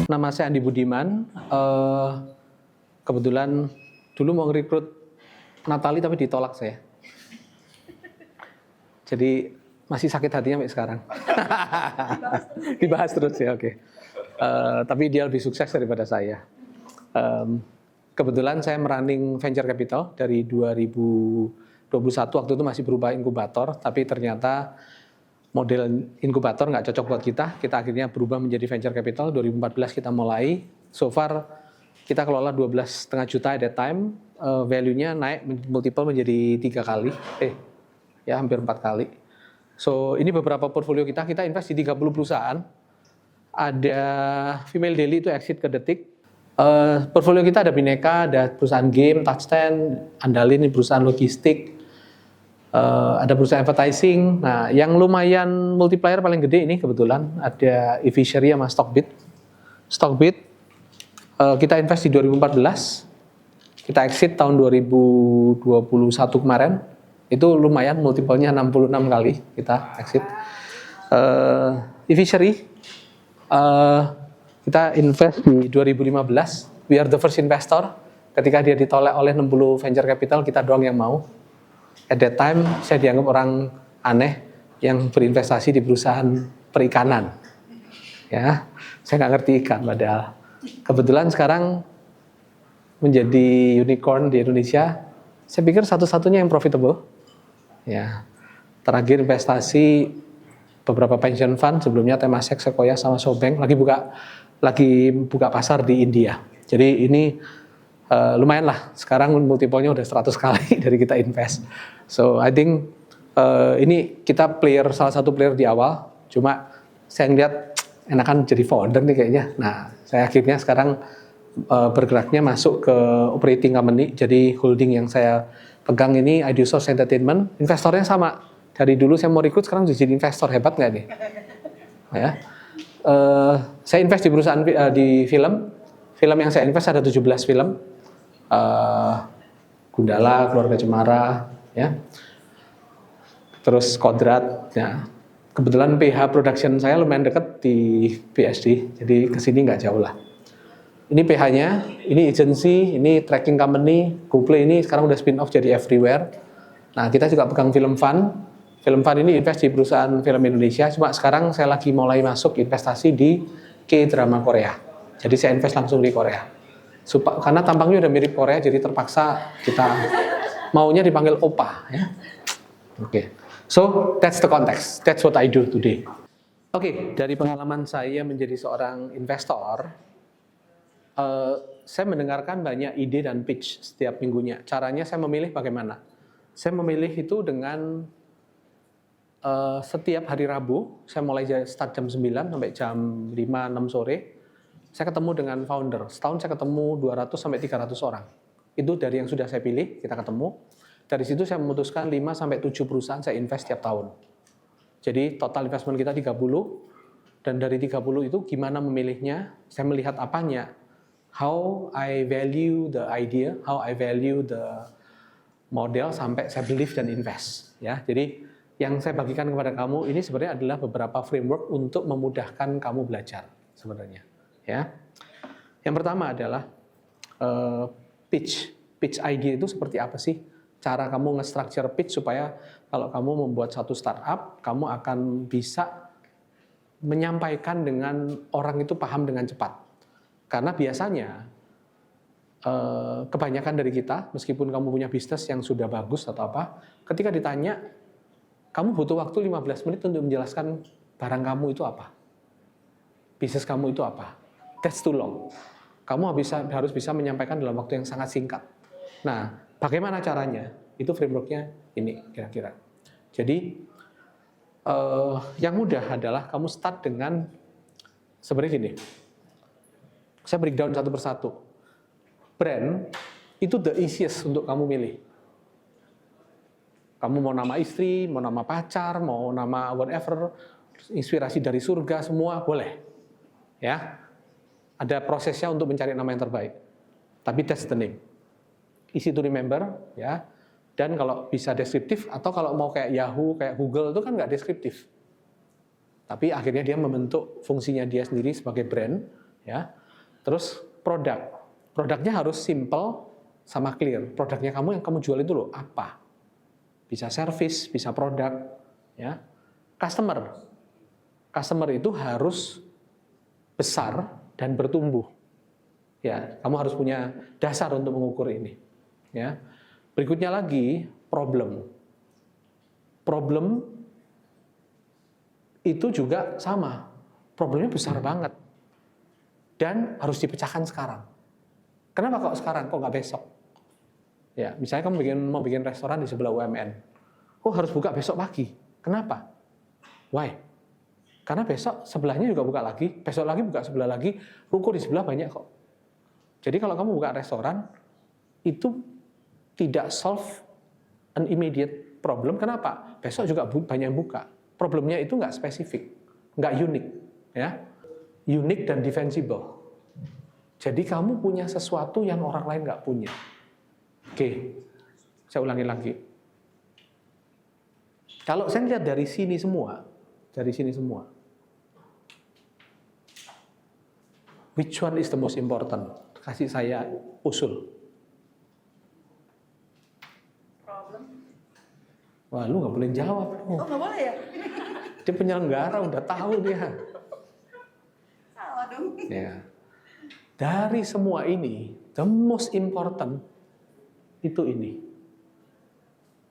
Nama saya Andi Budiman. Kebetulan dulu mau ngerekrut Natali tapi ditolak saya. Jadi masih sakit hatinya sampai sekarang. Dibahas terus ya, oke. Tapi dia lebih sukses daripada saya. Kebetulan saya merunning venture capital dari 2021, waktu itu masih berupa inkubator, tapi ternyata model inkubator nggak cocok buat kita akhirnya berubah menjadi venture capital. 2014 kita mulai, so far kita kelola 12,5 juta at that time, value-nya naik multiple menjadi 3 kali, hampir 4 kali. So ini beberapa portfolio kita invest di 30 perusahaan. Ada Female Daily itu exit ke Detik. Portfolio kita ada Bineka, ada perusahaan game, Touchstand, Andalin, perusahaan logistik, ada perusahaan advertising. Nah, yang lumayan multiplier paling gede ini kebetulan ada eFishery sama Stockbit. Stockbit kita invest di 2014, kita exit tahun 2021 kemarin. Itu lumayan, multiple-nya 66 kali kita exit. eFishery kita invest di 2015, we are the first investor. Ketika dia ditolak oleh 60 venture capital, kita doang yang mau. At that time, saya dianggap orang aneh yang berinvestasi di perusahaan perikanan. Ya, saya nggak ngerti ikan padahal. Kebetulan sekarang menjadi unicorn di Indonesia, saya pikir satu-satunya yang profitable. Ya, terakhir investasi beberapa pension fund, sebelumnya Temasek, Sequoia, sama SoftBank lagi buka pasar di India. Jadi ini lumayan lah, sekarang multiple-nya udah 100 kali dari kita invest. So I think ini kita salah satu player di awal, cuma saya ngeliat enakan jadi founder nih kayaknya. Nah, saya akhirnya sekarang bergeraknya masuk ke operating company, jadi holding yang saya pegang ini Ideosource Entertainment. Investornya sama, dari dulu saya mau rekrut, sekarang jadi investor. Hebat nggak nih? Ya. Saya invest di perusahaan di film yang saya invest ada 17 film, Gundala, Keluarga Cemara, ya, terus Kodrat. Ya. Kebetulan PH production saya lumayan dekat di BSD, jadi kesini nggak jauh lah. Ini PH-nya, ini agency, ini tracking company, GoPlay ini sekarang udah spin off jadi Everywhere. Nah, kita juga pegang film fund. Film fund ini invest di perusahaan film Indonesia, cuma sekarang saya lagi mulai masuk investasi di K-drama Korea. Jadi saya invest langsung di Korea. Karena tampangnya udah mirip Korea, jadi terpaksa kita maunya dipanggil Opa. Ya. Oke. So, that's the context. That's what I do today. Oke, dari pengalaman saya menjadi seorang investor, saya mendengarkan banyak ide dan pitch setiap minggunya. Caranya saya memilih bagaimana? Saya memilih itu dengan setiap hari Rabu, saya mulai start jam 9 sampai jam 5-6 sore, saya ketemu dengan founder. Setahun saya ketemu 200 sampai 300 orang. Itu dari yang sudah saya pilih, kita ketemu. Dari situ saya memutuskan 5 sampai 7 perusahaan saya invest setiap tahun. Jadi total investment kita 30, dan dari 30 itu gimana memilihnya? Saya melihat apanya? How I value the idea, how I value the model sampai saya believe dan invest. Ya, jadi yang saya bagikan kepada kamu ini sebenarnya adalah beberapa framework untuk memudahkan kamu belajar sebenarnya. Ya, yang pertama adalah pitch idea itu seperti apa sih? Cara kamu nge-structure pitch supaya kalau kamu membuat satu startup, kamu akan bisa menyampaikan dengan orang itu paham dengan cepat. Karena biasanya kebanyakan dari kita, meskipun kamu punya bisnis yang sudah bagus atau apa, ketika ditanya, kamu butuh waktu 15 menit untuk menjelaskan barang kamu itu apa, bisnis kamu itu apa. That's too long. Kamu harus bisa menyampaikan dalam waktu yang sangat singkat. Nah, bagaimana caranya? Itu frameworknya ini kira-kira. Jadi, yang mudah adalah kamu start dengan sebenarnya gini. Saya breakdown satu persatu. Brand itu the easiest untuk kamu milih. Kamu mau nama istri, mau nama pacar, mau nama whatever, inspirasi dari surga, semua boleh. Ya, ada prosesnya untuk mencari nama yang terbaik. Tapi that's the name. Easy to remember, ya. Dan kalau bisa deskriptif, atau kalau mau kayak Yahoo, kayak Google, itu kan nggak deskriptif. Tapi akhirnya dia membentuk fungsinya dia sendiri sebagai brand, ya. Terus produknya harus simple sama clear. Produknya kamu yang kamu jual itu loh apa? Bisa service, bisa produk, ya. Customer itu harus besar dan bertumbuh. Ya, kamu harus punya dasar untuk mengukur ini. Ya. Berikutnya lagi problem. Problem itu juga sama. Problemnya besar banget. Dan harus dipecahkan sekarang. Kenapa kok sekarang? Kok nggak besok? Ya, misalnya kamu mau bikin restoran di sebelah UMN. Oh, harus buka besok pagi. Kenapa? Why? Karena besok sebelahnya juga buka lagi, besok lagi buka sebelah lagi, ruko di sebelah banyak kok. Jadi kalau kamu buka restoran, itu tidak solve an immediate problem. Kenapa? Besok juga banyak yang buka. Problemnya itu nggak spesifik, nggak unik, ya, unik dan defensible. Jadi kamu punya sesuatu yang orang lain nggak punya. Oke, saya ulangi lagi. Kalau saya lihat dari sini semua, which one is the most important? Kasih saya usul. Problem. Wah, lu nggak boleh jawab. Oh, nggak boleh ya? Dia penyelenggara, udah tahu dia. Salah dong. Ya. Dari semua ini, the most important itu ini.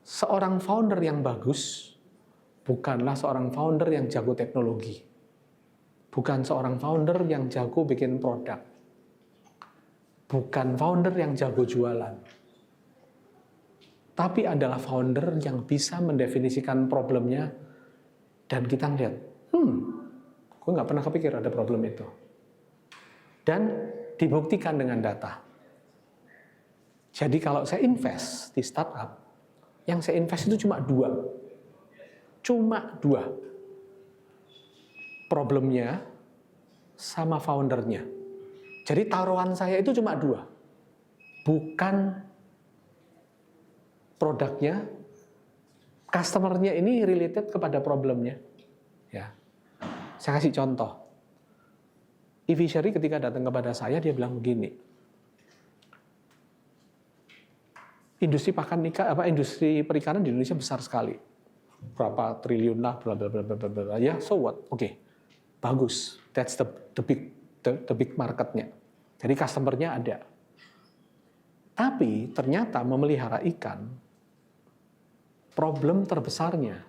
Seorang founder yang bagus bukanlah seorang founder yang jago teknologi. Bukan seorang founder yang jago bikin produk. Bukan founder yang jago jualan. Tapi adalah founder yang bisa mendefinisikan problemnya dan kita ngeliat, gue nggak pernah kepikir ada problem itu. Dan dibuktikan dengan data. Jadi kalau saya invest di startup, yang saya invest itu cuma dua. Problemnya sama foundernya. Jadi taruhan saya itu cuma dua. Bukan produknya, customer-nya ini related kepada problemnya. Ya. Saya kasih contoh. Evisery ketika datang kepada saya, dia bilang begini. Industri perikanan di Indonesia besar sekali. Berapa triliun lah, bla bla bla bla bla. Ya, so what? Oke. Bagus. That's the big marketnya. Jadi customer-nya ada. Tapi ternyata memelihara ikan, problem terbesarnya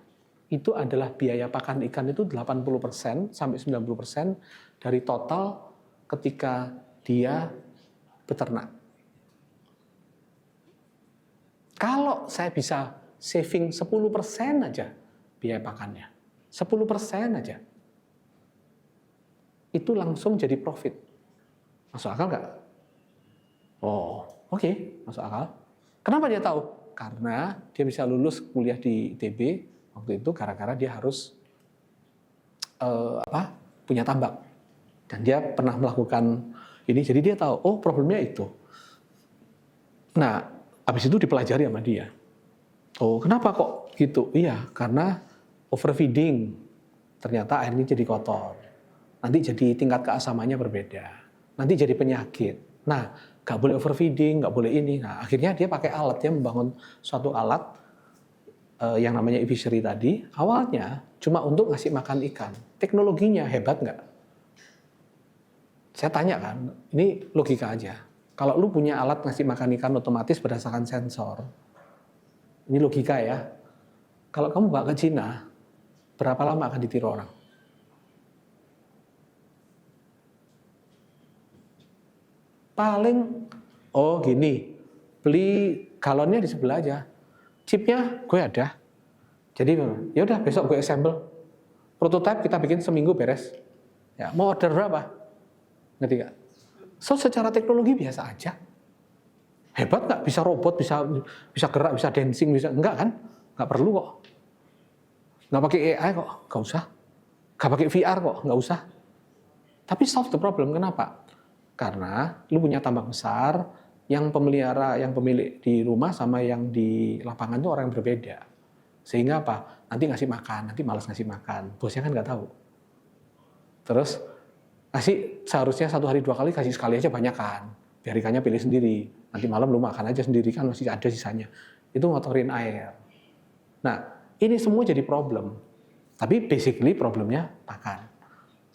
itu adalah biaya pakan ikan itu 80% sampai 90% dari total ketika dia beternak. Kalau saya bisa saving 10% aja biaya pakannya, 10% aja, itu langsung jadi profit. Masuk akal nggak? Oh, oke, masuk akal. Kenapa dia tahu? Karena dia bisa lulus kuliah di ITB waktu itu gara-gara dia harus punya tambak. Dan dia pernah melakukan ini, jadi dia tahu, oh problemnya itu. Nah, habis itu dipelajari sama dia. Oh, kenapa kok gitu? Iya, karena overfeeding. Ternyata airnya jadi kotor. Nanti jadi tingkat keasamannya berbeda. Nanti jadi penyakit. Nah, nggak boleh overfeeding, nggak boleh ini. Nah, akhirnya dia pakai alat, dia membangun suatu alat yang namanya evisery tadi. Awalnya cuma untuk ngasih makan ikan. Teknologinya hebat nggak? Saya tanya kan, ini logika aja. Kalau lu punya alat ngasih makan ikan otomatis berdasarkan sensor, ini logika ya. Kalau kamu bawa ke Cina, berapa lama akan ditiru orang? Paling, oh gini, beli galonnya di sebelah aja, chipnya gue ada. Jadi ya udah besok gue assemble, prototype kita bikin seminggu beres. Ya mau order berapa? Ngerti gak? So secara teknologi biasa aja. Hebat nggak? Bisa robot, bisa gerak, bisa dancing, bisa enggak kan? Nggak perlu kok. Nggak pakai AI kok, nggak usah. Nggak pakai VR kok, nggak usah. Tapi solve the problem. Kenapa? Karena lu punya tambak besar, yang pemilik di rumah sama yang di lapangan itu orang yang berbeda. Sehingga apa? Nanti ngasih makan, nanti malas ngasih makan. Bosnya kan nggak tahu. Terus kasih seharusnya 1 hari 2 kali, kasih sekali aja banyak kan. Biar ikannya pilih sendiri. Nanti malam lu makan aja sendiri kan masih ada sisanya. Itu ngotorin air. Nah, ini semua jadi problem. Tapi basically problemnya pakan.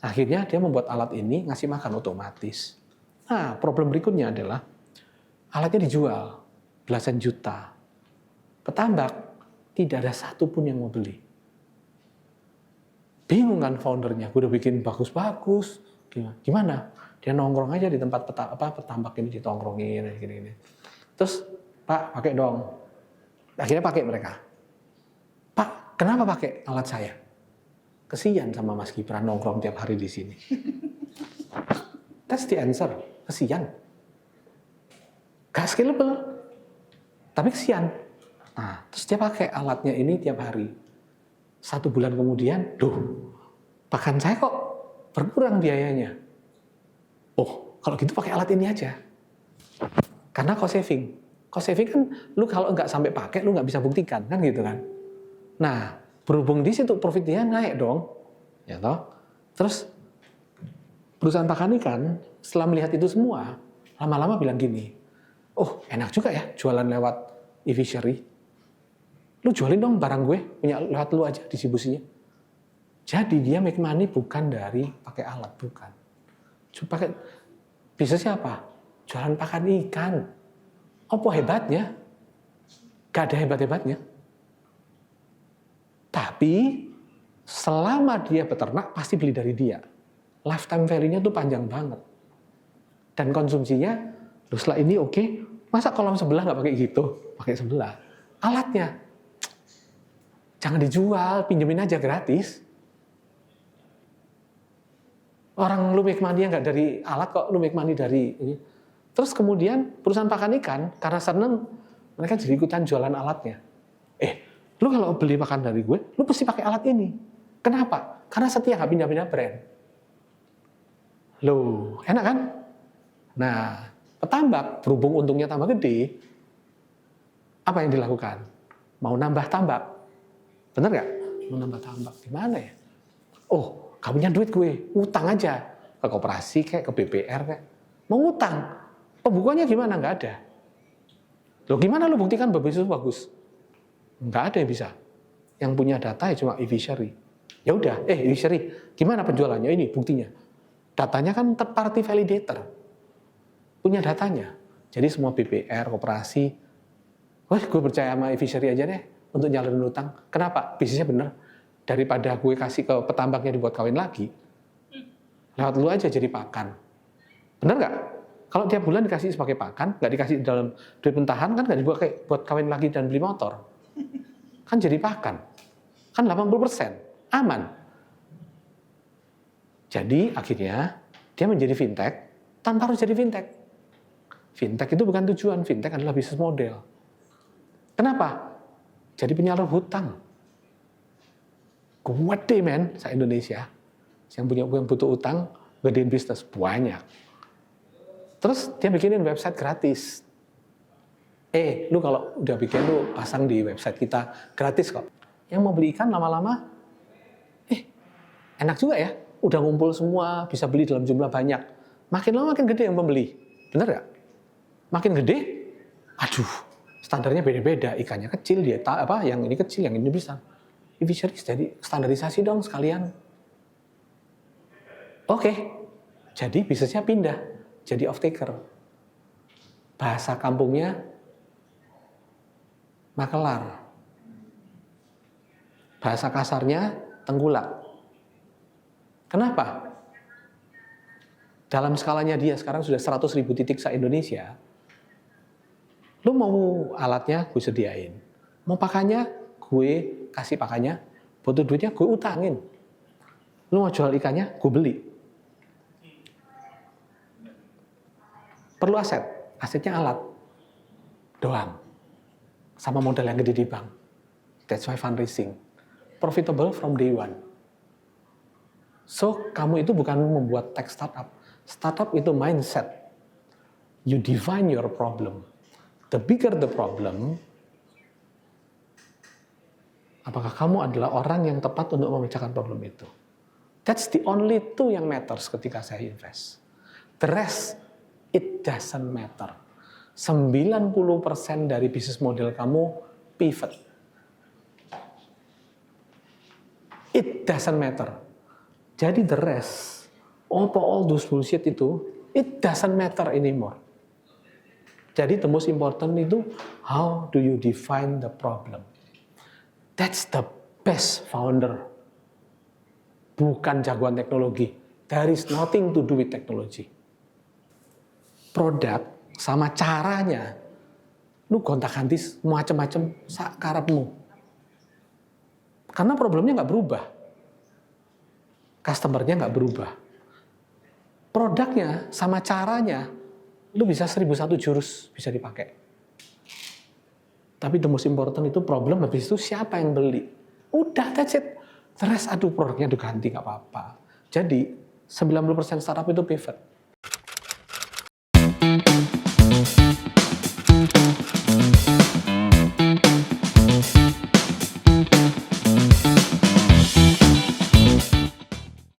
Akhirnya dia membuat alat ini ngasih makan otomatis. Nah, problem berikutnya adalah alatnya dijual belasan juta. Petambak tidak ada satupun yang mau beli. Bingung kan foundernya, gue udah bikin bagus-bagus. Gimana? Dia nongkrong aja di tempat petambak ini ditongkrongin gini-gini. Terus, Pak, pakai dong. Akhirnya pakai mereka. Pak, kenapa pakai alat saya? Kesian sama Mas Gibran nongkrong tiap hari di sini. That's the answer. Kesian. Gak scalable. Tapi kesian. Nah, terus dia pakai alatnya ini tiap hari. 1 bulan kemudian, pakan saya kok berkurang biayanya. Oh, kalau gitu pakai alat ini aja. Karena cost saving. Cost saving kan lu kalau nggak sampai pakai, lu nggak bisa buktikan, kan gitu kan. Nah, berhubung di situ profit dia naik dong. Ya toh? Terus perusahaan pakan ikan setelah melihat itu semua, lama-lama bilang gini, oh enak juga ya jualan lewat e-fishery. Lu jualin dong barang gue, punya lewat lu aja distribusinya. Jadi dia make money bukan dari pakai alat, bukan. Cuma pakai bisnisnya apa? Jualan pakan ikan. Apa hebatnya? Gak ada hebat-hebatnya. Tapi selama dia beternak pasti beli dari dia. Lifetime value-nya tuh panjang banget. Dan konsumsinya, setelah ini oke, masa kolam sebelah nggak pakai gitu? Pakai sebelah. Alatnya, jangan dijual, pinjemin aja gratis. Orang lu make money nggak dari alat kok, lu make money dari ini. Terus kemudian perusahaan pakan ikan, karena seneng, mereka jadi ikutan jualan alatnya. Lu kalau beli pakan dari gue, lu pasti pakai alat ini. Kenapa? Karena setia nggak pindah-pindah brand. Loh, enak kan? Nah, petambak, berhubung untungnya tambah gede, apa yang dilakukan? Mau nambah tambak. Bener nggak? Mau nambah tambak. Di mana ya? Oh, gak punya duit gue, utang aja. Ke koperasi kayak, ke BPR kayak. Mau utang. Pembukuannya gimana? Nggak ada. Loh gimana lu buktikan bisnis bagus? Nggak ada yang bisa. Yang punya data ya cuma e-fishery. Ya udah, e-fishery, gimana penjualannya? Ini buktinya. Datanya kan third party validator. Punya datanya. Jadi semua BPR, koperasi, wah gue percaya sama e-fishery aja deh untuk nyalonin utang. Kenapa? Bisnisnya bener. Daripada gue kasih ke petambaknya dibuat kawin lagi, lewat lu aja jadi pakan. Bener nggak? Kalau tiap bulan dikasih sebagai pakan, nggak dikasih dalam duit pentahan, kan nggak dibuat kayak buat kawin lagi dan beli motor. Kan jadi pakan. Kan 80%. Aman. Jadi akhirnya dia menjadi fintech tanpa harus jadi fintech. Fintech itu bukan tujuan, fintech adalah bisnis model. Kenapa? Jadi penyalur hutang. Kuat deh men, se-Indonesia. Yang butuh utang, gedein bisnis, banyak. Terus dia bikinin website gratis. Lu kalau udah bikin lu pasang di website kita, gratis kok. Yang mau beli ikan lama-lama, enak juga ya. Udah ngumpul semua, bisa beli dalam jumlah banyak. Makin lama makin gede yang pembeli. Bener gak? Makin gede, aduh, standarnya beda-beda. Ikannya kecil, yang ini kecil, yang ini besar. E-fishery jadi standarisasi dong sekalian. Oke, jadi bisnisnya pindah jadi off-taker. Bahasa kampungnya makelar. Bahasa kasarnya tengkulak. Kenapa? Dalam skalanya dia sekarang sudah 100.000 titik se-Indonesia. Lu mau alatnya gue sediain. Mau pakannya gue kasih pakannya. Butuh duitnya gue utangin. Lu mau jual ikannya gue beli. Perlu aset. Asetnya alat. Doang. Sama modal yang gede di bank. That's why fundraising. Profitable from day one. So, kamu itu bukan membuat tech startup. Startup itu mindset. You define your problem. The bigger the problem, apakah kamu adalah orang yang tepat untuk memecahkan problem itu? That's the only two yang matters ketika saya invest. The rest, it doesn't matter. 90% dari bisnis model kamu pivot. It doesn't matter. Jadi the rest, all those bullshit itu, it doesn't matter anymore. Jadi the most important itu, how do you define the problem? That's the best founder. Bukan jagoan teknologi. There is nothing to do with technology. Produk sama caranya, lu gonta-ganti macam-macam sakarepmu. Karena problemnya nggak berubah. Customer-nya nggak berubah. Produknya sama caranya, lu bisa 1001 jurus bisa dipakai. Tapi the most important itu problem, habis itu siapa yang beli. Udah, that's it. The rest, aduh produknya diganti, nggak apa-apa. Jadi, 90% startup itu pivot.